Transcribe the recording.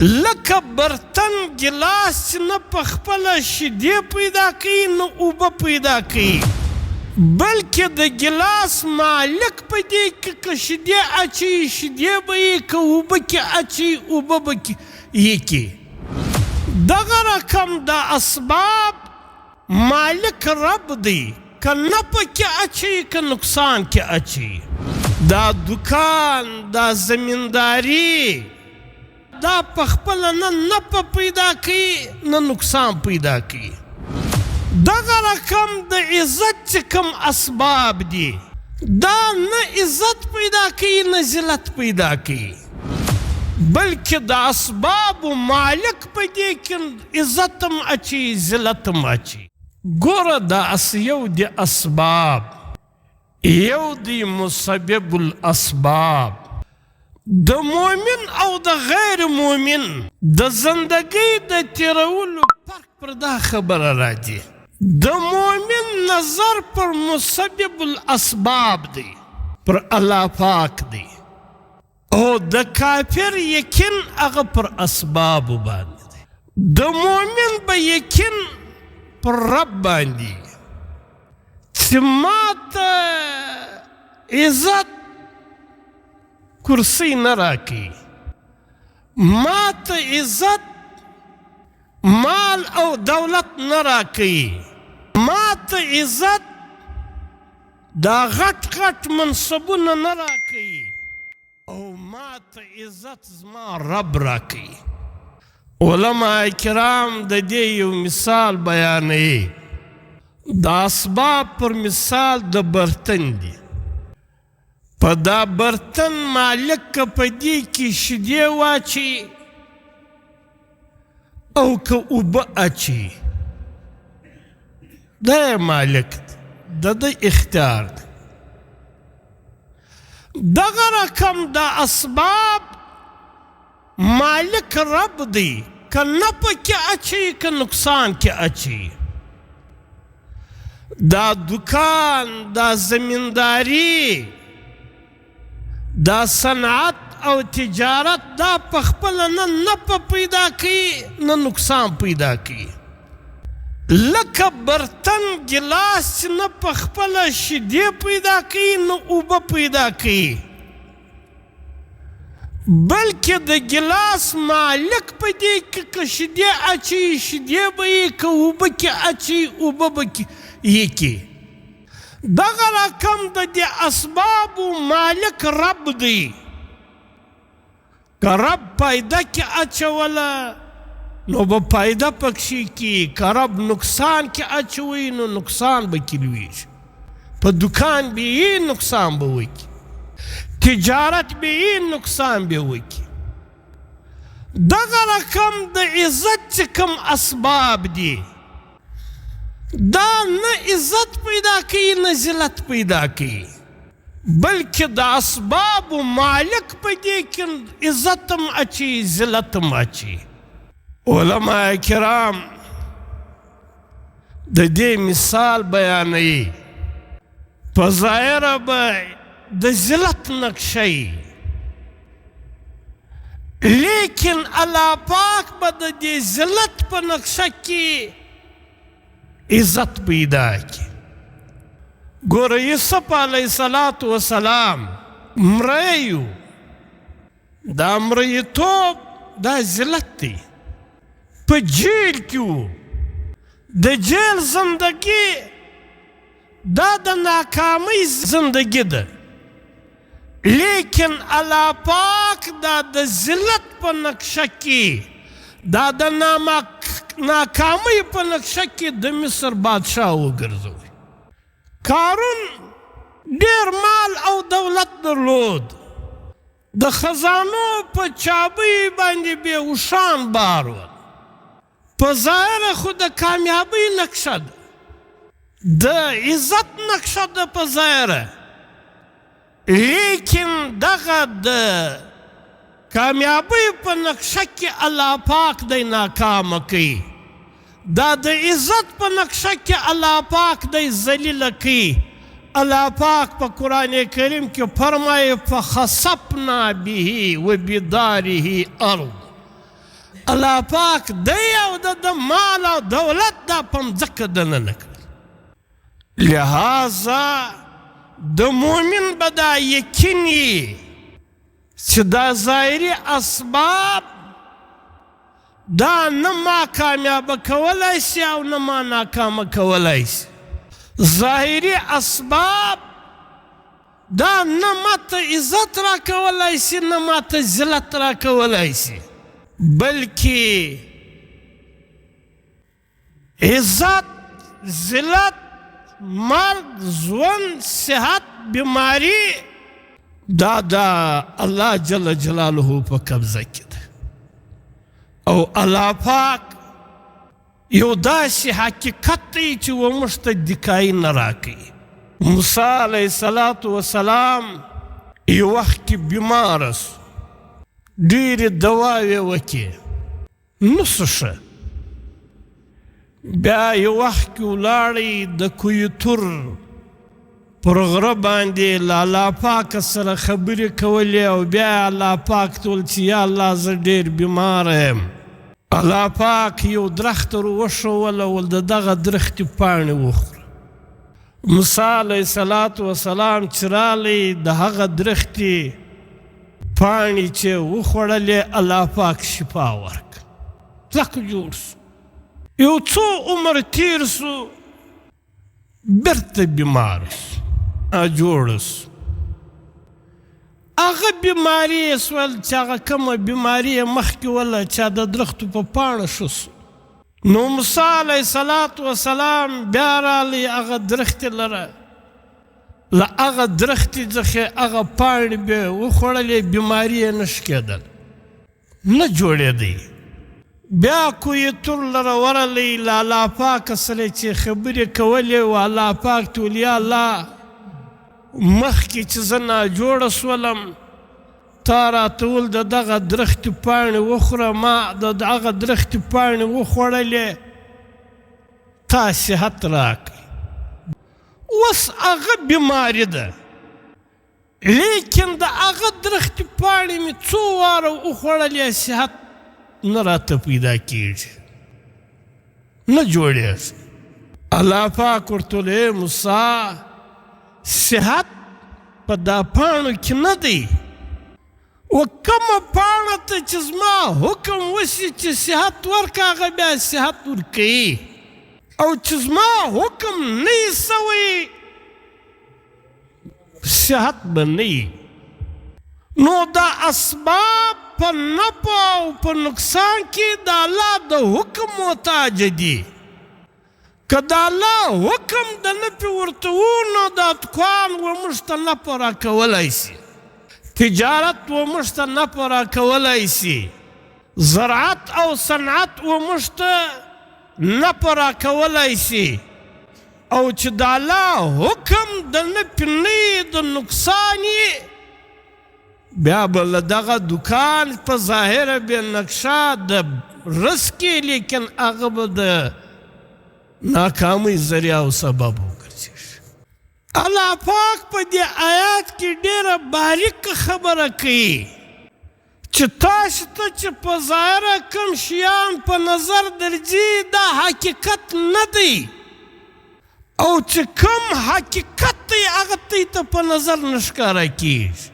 لکه برتن ګلاس چې نه په خپله شیدې پیدا کوي نه اوبه پیدا کوي، بلکې د ګلاس مالک په دې کې که شیدې اچوي شیدې به یې، که اوبه کې اچوي اوبه به یې کې. دغه رقم د اسباب مالک رب دی، که نفع کې اچوي که نقصان کې اچوي. دا دکان، دا زمینداری، دا په خپله نه نفع پیدا کوي نه نقصان پیدا کوي. دغه رقم د عزت چې کوم اسباب دي، دا نه عزت پیدا کوي نه ذلت پیدا کوي، بلکې د اسبابو مالک په دې کې عزت هم اچي ذلت هم اچي. ګوره دا یو د اسباب، یو د مسبب الاسباب. د مؤمن او د غیر مؤمن د زندگی د تیرولو فرق پر دا خبره راځي. د مؤمن نظر پر مسبب الاسباب دی، پر الله پاک دی، او د کافر یقین هغه پر اسبابو باندې دی. د مؤمن به یقین پر رب باندې چې ما ته عزت کرسی نه راکړي، ما ته عزت مال او دولت نه راکړي، ما ته عزت دا غټ غټ منصبونه نه راکړي، او ما ته عزت زما رب راکړي. علماء کرام د دې یو مثال بیانوي. د اسباب پر مثال د برتن دی. په دا برتن مالک که په دې کې شیدې واچي او که اوبه اچي، دا مالک د ده اختیار دی. دغه رقم د اسباب مالک رب دی، که نفع کې اچي که نقصان کې اچي. دا دکان، دا زمینداری، دا صنعت او تجارت، دا په خپله نه نفع پیدا کوي نه نقصان پیدا کوي. لکه برتن ګلاس چې نه په خپله شیدې پیدا کوي نه اوبه پیدا کوي، بلکې د ګلاس مالک په دې کې که شیدې اچوي شیدې به یې، که اوبه کې اچوي اوبه به یې کې. دغه رقم د دې اسبابو مالک رب دی. که رب پیدا کې اچوله نو به پیدا پکښې کی، که رب نقصان کې اچوي نو نقصان به کې لویږي. په دکان به یې نقصان به وکړي، تجارت به یې نقصان به وکړي. دغه رقم د عزت چې کوم اسباب دي، دا نه عزت پیدا کوي نه ذلت پیدا کوي، بلکې د اسبابو مالک په دې کې عزت هم اچي ذلت هم اچي. علماء کرام د دې مثال بیانوي. په ظاهره به د ذلت نقشه وي، لیکن الله پاک به د دې ذلت په نقشه کې عزت پیدا کی. ګوره یوسف علیه السلام مریو، دا مریتوب دا ذلت دی. په جیل کې و، د جیل زندگی دا د ناکامۍ زندگی ده، لیکن الله پاک دا د ذلت په نقشه کې، دا د ناکامۍ په نقشه کې د مصر بادشاه وګرځوي. قارون ډېر مال او دولت درلود، د خزانو په چابۍ باندې بېهوشان بار ول. په ظاهره خو د کامیابۍ نقشه ده، د عزت نقشه ده په ظاهره، لیکن دغه د کامیابی په نقشه کې الله پاک دی ناکامه کوي. دا د عزت په نقشه کې الله پاک دی ذلیله کوي. الله پاک په قرآن کریم کې فرمایي فخسفنا به وبداره ارض، الله پاک دی او د مال او دولت دا په مځکه دننه کړل. لہذا د مؤمن به دا یقین وي چې دا ظاهري اسباب دا نه ما کامیابه کولی شي او نه ما ناکامه کولی شي. ظاهري اسباب دا نه ماته عزت را کولی شي نه ماته ذلت را کولی شي، بلکې عزت، ذلت، مرګ، ژوند، صحت، بیماری دا الله جل جلاله په قبضه کې ده. او الله پاک یو داسې حقیقت دی چې و موږ ته دیکایي نه راکوي. موسی علیه السلام یو وخت کې بیماره سو، ډېرې دواوې وکړې، نه سو ښه. بیا یو وخت کې ولاړی د کوی تور پر غره باندې له الله پاک سره خبرې کولې او بیا الله پاک ته ویل چې یا الله زه ډېر بیماره یم. الله پاک یو درخت ور وښوله، ول د دغه درختې پاڼې وخوره. موسی علیه السلام چې رالی د هغه درختې پاڼې چې وخوړلې الله پاک شفا ورکړه، کلک جوړ سو. یو څو عمر تیر سو، بیرته بیمار سو، جوړ سو. هغه بیماري یې سول چې هغه کومه بیماري یې مخکې وله چې د درختو په پاڼه ښه سو. نو موسی علیه السلام بیا رالی هغه درختې لره، له هغه درختې څخه هغه پاڼې بیا وخوړلې، بیماري یې نش کېدل، نه جوړېدی. بیا کوی تور لره ورلی، له الله پاک سره چې خبرې کولې و الله پاک ته ویل یا الله مخکې چې زه ناجوړه سولم تا راته ویل د دغه درختې پاڼې وخوره، ما د هغه درختې پاڼې وخوړلې، تا صحت راکړي. اوس هغه بیماري ده، لیکن د هغه درختې پاڼې مې څو واره وخوړلې، صحت نه راته پیدا کېږي، نه جوړېږي. الله پاک ورته ویل موسی صحت په دا پاڼو کې نه دی، و کومه پاڼه ته چې زما حکم وشي چې صحت ورکړه هغه بیا صحت ورکوي، او چې زما حکم نه وي سوی صحت به نه وي. نو دا اسباب په نفع او په نقصان کې د الله د حکم محتاج دي. که د الله حکم د نفع ورته و نو دا دکان و موږ ته نفع راکولی شي، تجارت و موږ ته نفع راکولی شي، زراعت او صنعت و موږ ته نفع راکولی شي. او چې د الله حکم د نفع نه وي د نقصان یې، بیا به له دغه دکان په ظاهره بې نقشه د رزق، لیکن هغه به د ناکامۍ ذریعه او سبب وګرځېږي. الله پاک په دې آیات کې ډېره باریکه خبره کوي چې تاسو ته چې په ظاهره کوم شیان په نظر درځي دا حقیقت نه دی، او چې کوم حقیقت دی هغه ته په نظر نه ښکاره کېږي.